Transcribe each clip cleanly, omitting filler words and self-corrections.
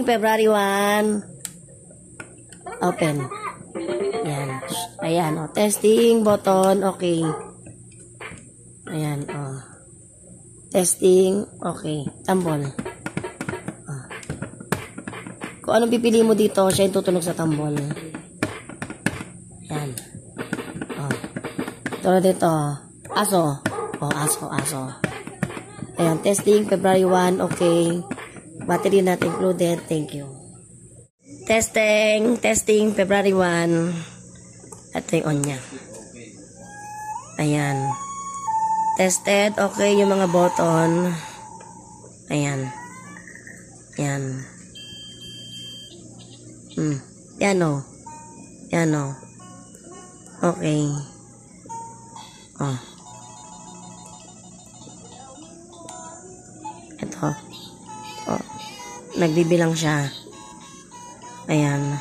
February 1. Open. Yan. Ayan, oh. Testing button. Okay. Ayan, oh. Testing. Okay. Tambol. Oh. Kung anong pipili mo dito, siya yung tutunog sa tambol. Ayan. Oh. Tulad dito. Aso. Oh, aso. Ayan, testing. February 1. Okay. Battery not included. Thank you. Testing, February 1. Ito yung on niya. Ayan. Tested, okay yung mga button. Ayan. Yan. Yan o. Yan o. Okay. Oh. Ito. Oh. Nagbibilang siya. Ayan.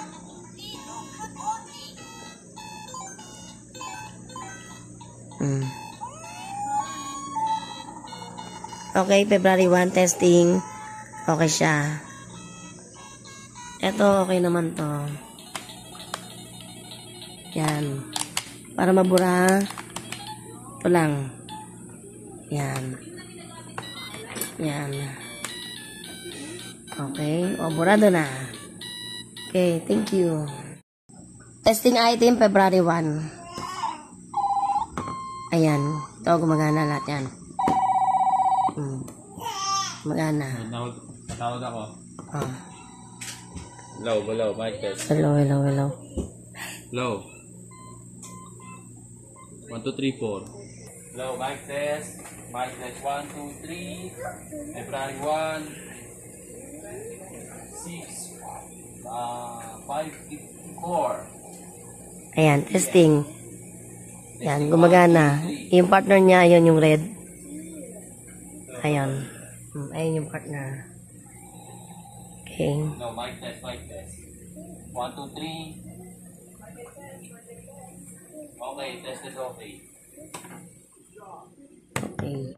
Okay, February 1 testing. Okay siya. Ito, okay naman to. Yan. Para mabura, ito lang. Yan. Yan. Okay. O, burado na. Okay, thank you. Testing item, February 1. Ayan. Ito, gumagana lahat yan. Gumagana. Matawag ako. Oh. Hello, mic test. Hello. Hello. 1, 2, 3, 4. Hello, mic test. Mic test 1, 2, 3. February 1. 6. 554. Ayan, testing. Ayan, gumagana. Yung partner niya, yun yung red. Ayan. Ayan yung partner. Okay. No, mic test. 1, 2, 3. Okay, test is okay. Okay.